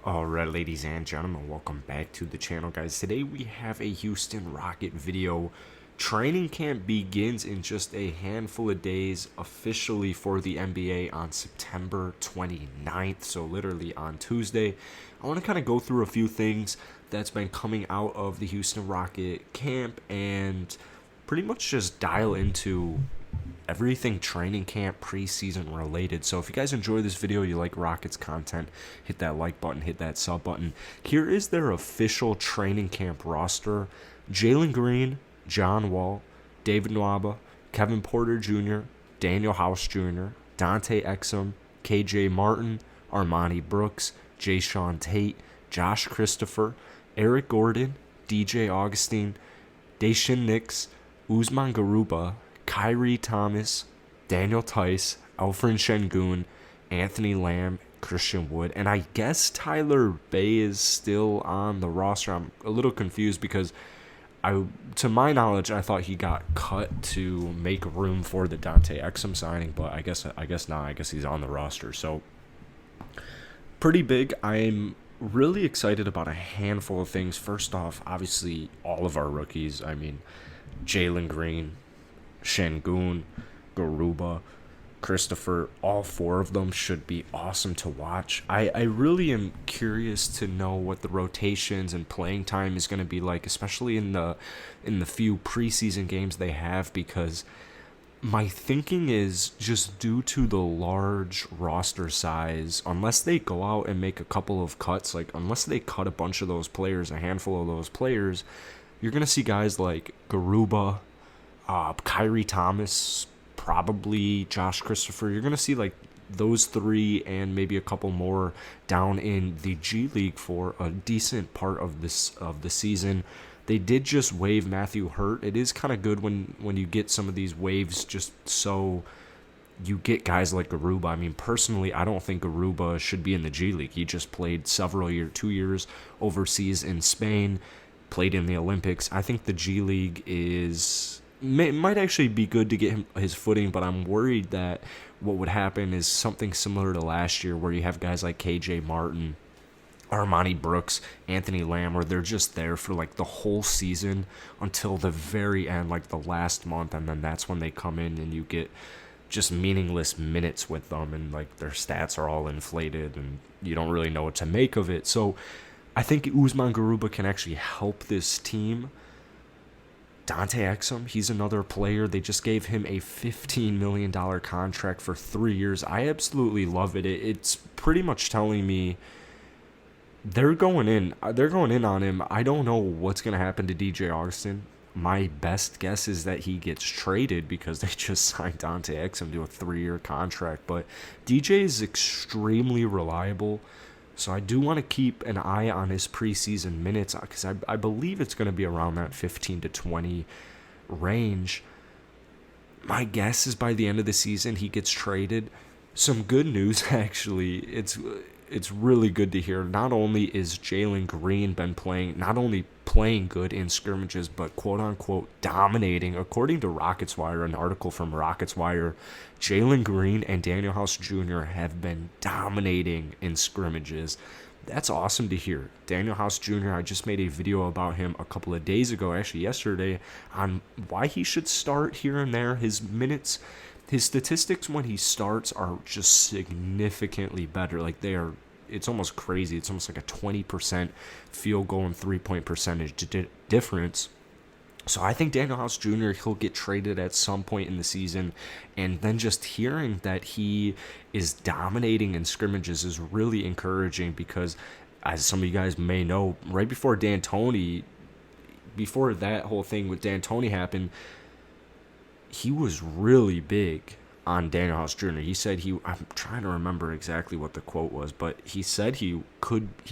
Alright, ladies and gentlemen, welcome back to the channel, guys. Today we have a Houston Rocket video. Training camp begins in just a handful of days officially for the NBA on September 29th, so literally on Tuesday. I want to kind of go through a few things that's been coming out of the Houston Rocket camp and pretty much just dial into everything training camp preseason related. So if you guys enjoy this video, you like Rockets content, hit that like button, hit that sub button. Here is their official training camp roster: Jalen Green, John Wall, David Nwaba, Kevin Porter Jr., Daniel House Jr., Dante Exum, KJ Martin, Armani Brooks, Jay Sean Tate, Josh Christopher, Eric Gordon, DJ Augustine, Daishin Nix, Usman Garuba, Kyrie Thomas, Daniel Tice, Alfred Şengün, Anthony Lamb, Christian Wood, and I guess Tyler Bay is still on the roster. I'm a little confused because to my knowledge, I thought he got cut to make room for the Dante Exum signing, but I guess not. I guess he's on the roster. So pretty big. I'm really excited about a handful of things. First off, obviously all of our rookies. I mean, Jalen Green, Şengün, Garuba, Christopher, all four of them should be awesome to watch. I really am curious to know what the rotations and playing time is going to be like, especially in the few preseason games they have, because my thinking is just due to the large roster size, unless they go out and make a couple of cuts, like unless they cut a bunch of those players, a handful of those players, you're going to see guys like Garuba, Kyrie Thomas, probably Josh Christopher. You're going to see like those three and maybe a couple more down in the G League for a decent part of the season. They did just waive Matthew Hurt. It is kind of good when you get some of these waves, just so you get guys like Garuba. I mean, personally, I don't think Garuba should be in the G League. He just played 2 years overseas in Spain, played in the Olympics. I think the G League might actually be good to get him his footing, but I'm worried that what would happen is something similar to last year, where you have guys like KJ Martin, Armani Brooks, Anthony Lamb, where they're just there for like the whole season until the very end, like the last month, and then that's when they come in and you get just meaningless minutes with them, and like their stats are all inflated and you don't really know what to make of it. So I think Usman Garuba can actually help this team. Dante Exum, he's another player. They just gave him a $15 million contract for 3 years. I absolutely love it. It's pretty much telling me they're going in on him. I don't know what's going to happen to DJ Augustine. My best guess is that he gets traded because they just signed Dante Exum to a 3-year contract. But DJ is extremely reliable. So I do want to keep an eye on his preseason minutes, because I believe it's going to be around that 15 to 20 range. My guess is by the end of the season he gets traded. Some good news, actually. It's really good to hear. Not only is Jalen Green not only playing good in scrimmages, but quote-unquote dominating. According to Rockets Wire, an article from Rockets Wire, Jalen Green and Daniel House Jr. have been dominating in scrimmages. That's awesome to hear. Daniel House Jr., I just made a video about him a couple of days ago, actually yesterday, on why he should start here and there. His minutes, his statistics when he starts are just significantly better. Like it's almost crazy. It's almost like a 20% field goal and 3-point percentage difference. So I think Daniel House Jr., he'll get traded at some point in the season, and then just hearing that he is dominating in scrimmages is really encouraging, because as some of you guys may know, right before before that whole thing with D'Antoni happened, he was really big on Daniel House Jr. He said I'm trying to remember exactly what the quote was, but he said he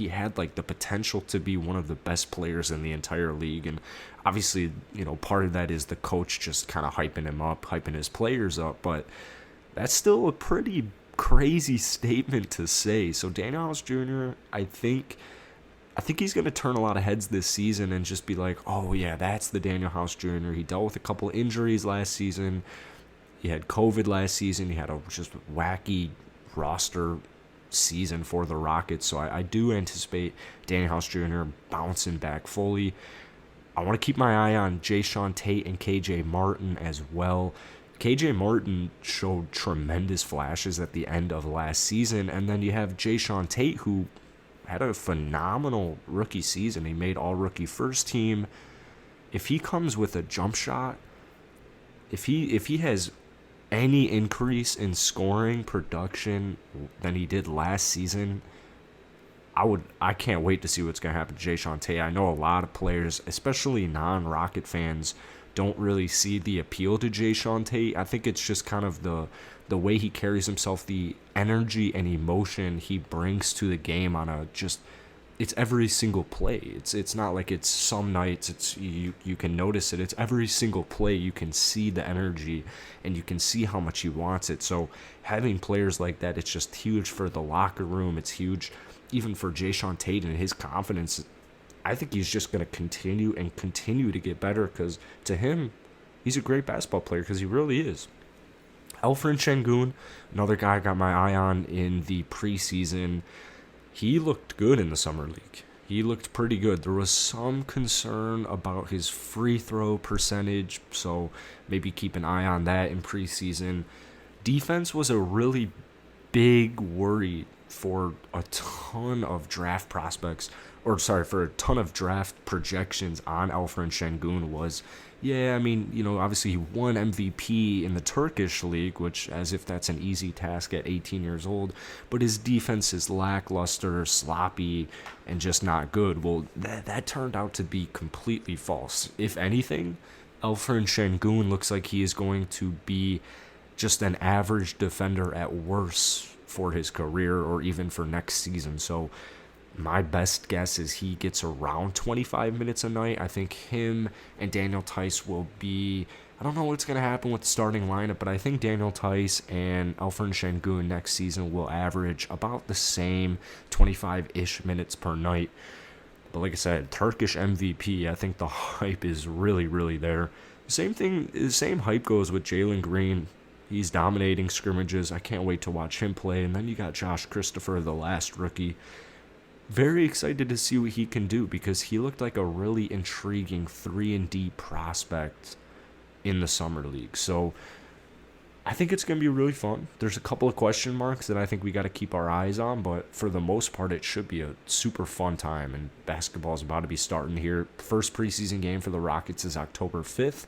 had like the potential to be one of the best players in the entire league. And obviously, part of that is the coach just kind of hyping him up, hyping his players up, but that's still a pretty crazy statement to say. So Daniel House Jr., I think he's going to turn a lot of heads this season and just be like, oh yeah, that's the Daniel House Jr. He dealt with a couple injuries last season. He had COVID last season. He had a just wacky roster season for the Rockets. So I do anticipate Danny House Jr. bouncing back fully. I want to keep my eye on Jayshawn Tate and KJ Martin as well. KJ Martin showed tremendous flashes at the end of last season, and then you have Jayshawn Tate, who had a phenomenal rookie season. He made all-rookie first team. If he comes with a jump shot, if he has any increase in scoring production than he did last season, I can't wait to see what's going to happen to Jayshawn Tate. I know a lot of players, especially non-Rocket fans, don't really see the appeal to Jayshawn Tate. I think it's just kind of the way he carries himself, the energy and emotion he brings to the game on a just, it's every single play. It's not like it's some nights it's you can notice it. It's every single play. You can see the energy and you can see how much he wants it. So having players like that, it's just huge for the locker room. It's huge even for Jayshawn Tate and his confidence. I think he's just going to continue to get better, because to him, he's a great basketball player, because he really is. Alfred Şengün, another guy I got my eye on in the preseason. He looked good in the summer league. He looked pretty good. There was some concern about his free throw percentage, so maybe keep an eye on that in preseason. Defense was a really big worry for a ton of draft prospects, for a ton of draft projections on Alfred Şengün was, obviously he won MVP in the Turkish league, which, as if that's an easy task at 18 years old, but his defense is lackluster, sloppy, and just not good. Well, that turned out to be completely false. If anything, Alfred Şengün looks like he is going to be just an average defender at worst for his career, or even for next season. So my best guess is he gets around 25 minutes a night. I think him and Daniel Theis will be, I don't know what's going to happen with the starting lineup, but I think Daniel Theis and Alfred Şengün next season will average about the same 25-ish minutes per night. But like I said, Turkish MVP, I think the hype is really, really there. The same hype goes with Jalen Green. He's dominating scrimmages. I can't wait to watch him play. And then you got Josh Christopher, the last rookie. Very excited to see what he can do, because he looked like a really intriguing 3-and-D prospect in the summer league. So I think it's going to be really fun. There's a couple of question marks that I think we got to keep our eyes on, but for the most part, it should be a super fun time. And basketball is about to be starting here. First preseason game for the Rockets is October 5th,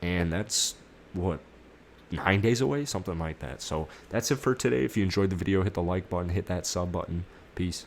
and that's 9 days away, something like that. So that's it for today. If you enjoyed the video, hit the like button, hit that sub button. Peace.